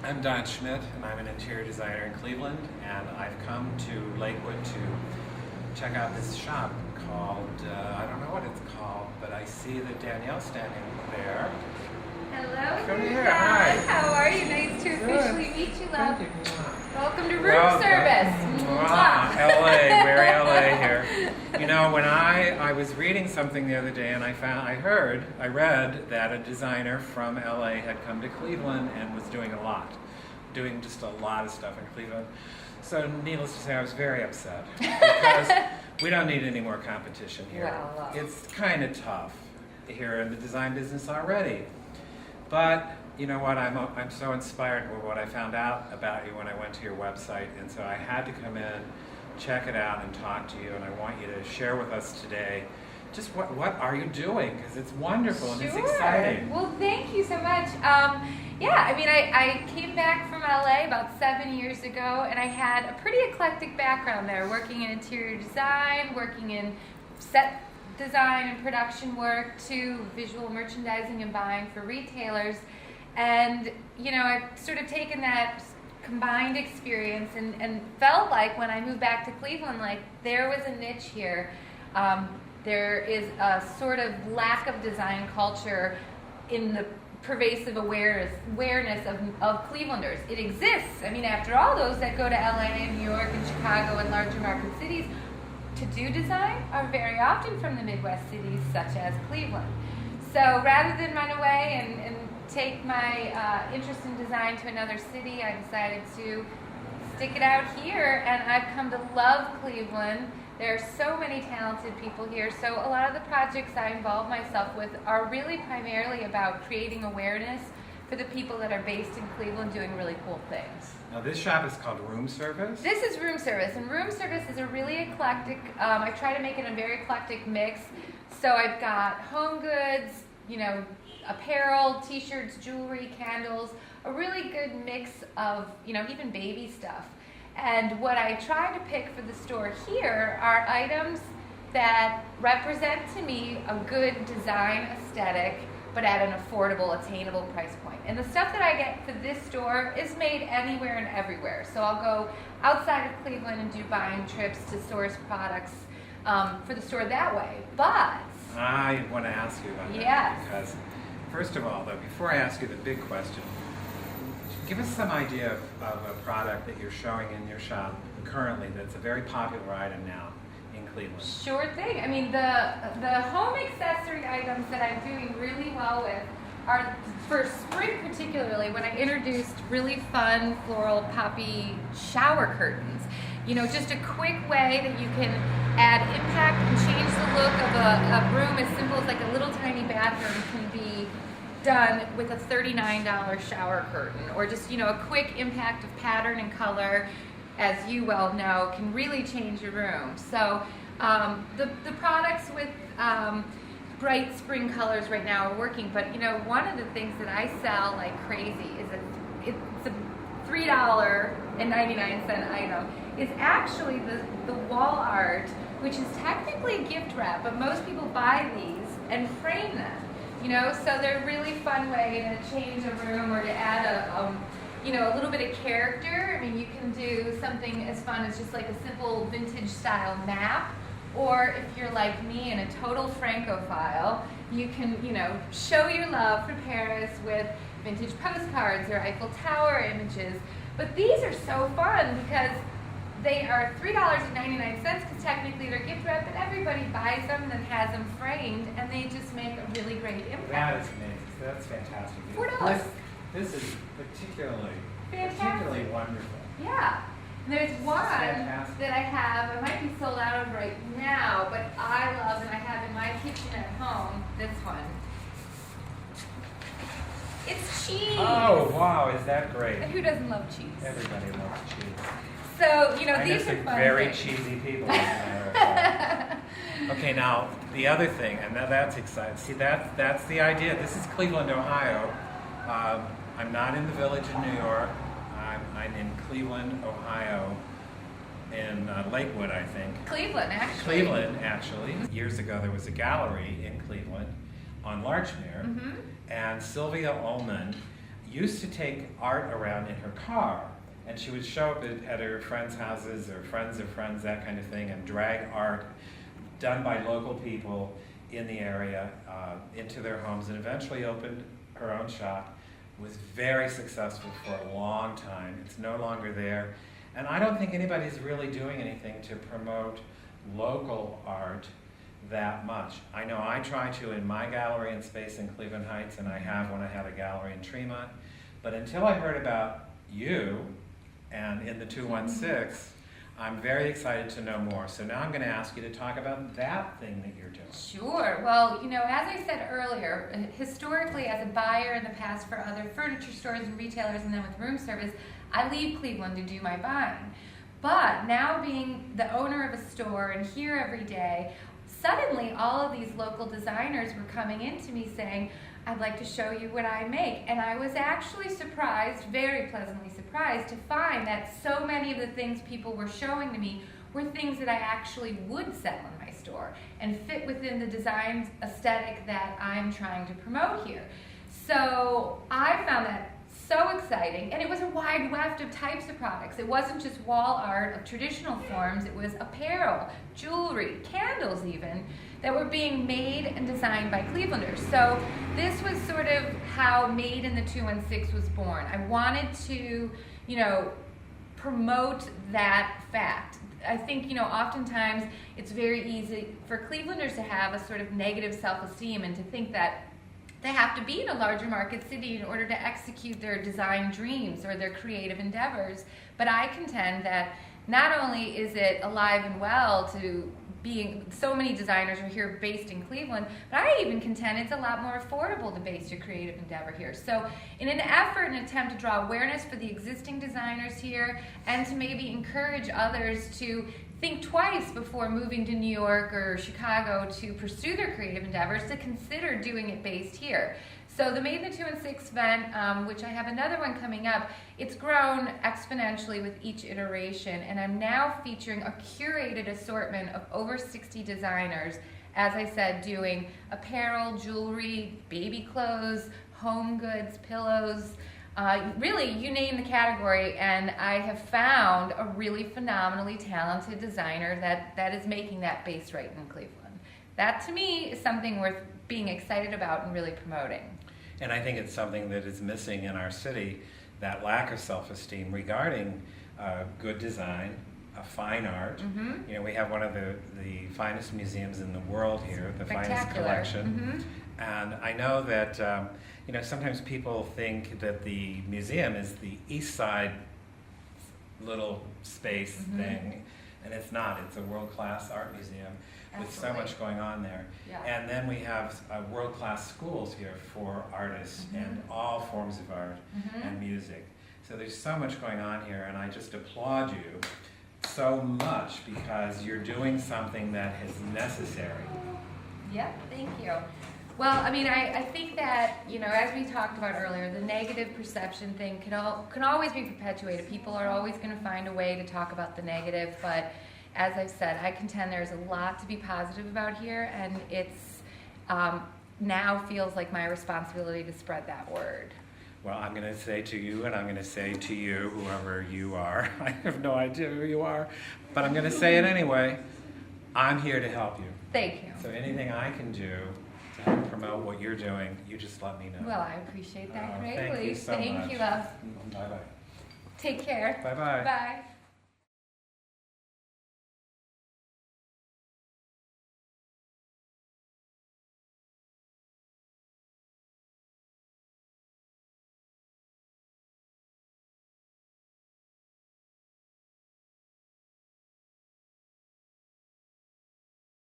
I'm Don Schmitt, and I'm an interior designer in Cleveland, and I've come to Lakewood to check out this shop called, I don't know what it's called, but I see that Danielle's standing there. Hello, Come here, here, hi. How are you? Nice to officially meet you, love. Thank you. Welcome to room service. LA, very LA here. You know, when I was reading something the other day, and I read that a designer from LA had come to Cleveland and was doing just a lot of stuff in Cleveland. So needless to say, I was very upset because we don't need any more competition here. Well, it's kind of tough here in the design business already. But you know what, I'm so inspired with what I found out about you when I went to your website, and so I had to come in, check it out, and talk to you, and I want you to share with us today just what are you doing, because it's wonderful and it's exciting. Well, thank you so much. Yeah, I mean, I came back from LA about 7 years ago, and I had a pretty eclectic background there, working in interior design, working in set design and production work, to visual merchandising and buying for retailers. And, you know, I've sort of taken that combined experience and felt like when I moved back to Cleveland, like there was a niche here. There is a sort of lack of design culture in the pervasive awareness of Clevelanders. It exists. I mean, after all, those that go to LA and New York and Chicago and larger market cities to do design are very often from the Midwest cities such as Cleveland. So rather than run away and take my interest in design to another city, I decided to stick it out here, and I've come to love Cleveland. There are so many talented people here, so a lot of the projects I involve myself with are really primarily about creating awareness for the people that are based in Cleveland doing really cool things. Now this shop is called Room Service? This is Room Service, and Room Service is a really eclectic, I try to make it a very eclectic mix. So I've got home goods, you know, apparel, t-shirts, jewelry, candles, a really good mix of, you know, even baby stuff. And what I try to pick for the store here are items that represent to me a good design aesthetic, but at an affordable, attainable price point. And the stuff that I get for this store is made anywhere and everywhere. So I'll go outside of Cleveland and do buying trips to source products for the store that way. But I want to ask you about that. Yes. Because first of all, though, before I ask you the big question, give us some idea of a product that you're showing in your shop currently that's a very popular item now in Cleveland. Sure thing. I mean, the home accessory items that I'm doing really well with are, for spring particularly, when I introduced really fun floral poppy shower curtains. You know, just a quick way that you can add impact and change the look of a room as simple as like a little tiny bathroom can be done with a $39 shower curtain, or just, you know, a quick impact of pattern and color, as you well know, can really change your room. So the products with bright spring colors right now are working, but you know, one of the things that I sell like crazy is it's a $3.99 item. Is actually the wall art, which is technically gift wrap, but most people buy these and frame them. You know, so they're a really fun way to change a room or to add you know, a little bit of character. I mean, you can do something as fun as just like a simple vintage style map, or if you're like me and a total Francophile, you can, you know, show your love for Paris with vintage postcards or Eiffel Tower images. But these are so fun because they are $3.99 because technically they're gift wrap, but everybody buys them and has them framed, and they just make a really great impact. That is amazing. That's fantastic. $4. This is particularly wonderful. Yeah. And there's one that I have, it might be sold out of right now, but I love, and I have in my kitchen at home, this one. It's cheese. Oh, wow, is that great? And who doesn't love cheese? Everybody loves cheese. So, you know, I these know are some fun very things. cheesy people, as a matter of fact. Okay, now, the other thing, and now that's exciting. See, that's the idea. This is Cleveland, Ohio. I'm not in the Village in New York. I'm in Cleveland, Ohio, in Lakewood, I think. Cleveland, actually. Cleveland, actually. Years ago, there was a gallery in Cleveland on Larchmere, and Sylvia Ullman used to take art around in her car, and she would show up at her friends' houses or friends of friends, that kind of thing, and drag art done by local people in the area into their homes, and eventually opened her own shop. Was very successful for a long time. It's no longer there. And I don't think anybody's really doing anything to promote local art that much. I know I try to in my gallery and space in Cleveland Heights, and I have when I had a gallery in Tremont. But until I heard about you and in the 216, I'm very excited to know more. So now I'm going to ask you to talk about that thing that you're doing. Sure. Well, you know, as I said earlier, historically as a buyer in the past for other furniture stores and retailers and then with room service, I leave Cleveland to do my buying. But now being the owner of a store and here every day, suddenly all of these local designers were coming into me saying, I'd like to show you what I make. And I was actually surprised, very pleasantly surprised, to find that so many of the things people were showing to me were things that I actually would sell in my store and fit within the design aesthetic that I'm trying to promote here. So I found that so exciting, and it was a wide weft of types of products. It wasn't just wall art of traditional forms, it was apparel, jewelry, candles even, that were being made and designed by Clevelanders. So this was sort of how Made in the 216 was born. I wanted to, you know, promote that fact. I think, you know, oftentimes it's very easy for Clevelanders to have a sort of negative self-esteem and to think that they have to be in a larger market city in order to execute their design dreams or their creative endeavors. But I contend that not only is it alive and well to being, so many designers are here based in Cleveland, but I even contend it's a lot more affordable to base your creative endeavor here. So in an effort and attempt to draw awareness for the existing designers here and to maybe encourage others to think twice before moving to New York or Chicago to pursue their creative endeavors, to consider doing it based here. So the Made in the 216 event, which I have another one coming up, it's grown exponentially with each iteration, and I'm now featuring a curated assortment of over 60 designers, as I said, doing apparel, jewelry, baby clothes, home goods, pillows, really, you name the category, and I have found a really phenomenally talented designer that is making that base right in Cleveland. That, to me, is something worth being excited about and really promoting. And I think it's something that is missing in our city, that lack of self-esteem regarding good design, fine art. Mm-hmm. You know, we have one of the finest museums in the world here, the finest collection. Mm-hmm. And I know that, you know, sometimes people think that the museum is the East Side little space mm-hmm. thing, and it's not. It's a world-class art museum. Absolutely. With so much going on there. Yeah. And then we have world-class schools here for artists mm-hmm. and all forms of art mm-hmm. and music. So there's so much going on here, and I just applaud you so much because you're doing something that is necessary. Yep, thank you. Well, I mean, I think that, you know, as we talked about earlier, the negative perception thing can always be perpetuated. People are always going to find a way to talk about the negative, but as I've said, I contend there's a lot to be positive about here, and it's now feels like my responsibility to spread that word. Well, I'm going to say to you, and I'm going to say to you, whoever you are, I have no idea who you are, but I'm going to say it anyway, I'm here to help you. Thank you. So anything I can do to help promote what you're doing, you just let me know. Well, I appreciate that greatly. Thank you so much. Thank you, love. Bye-bye. Take care. Bye-bye. Bye.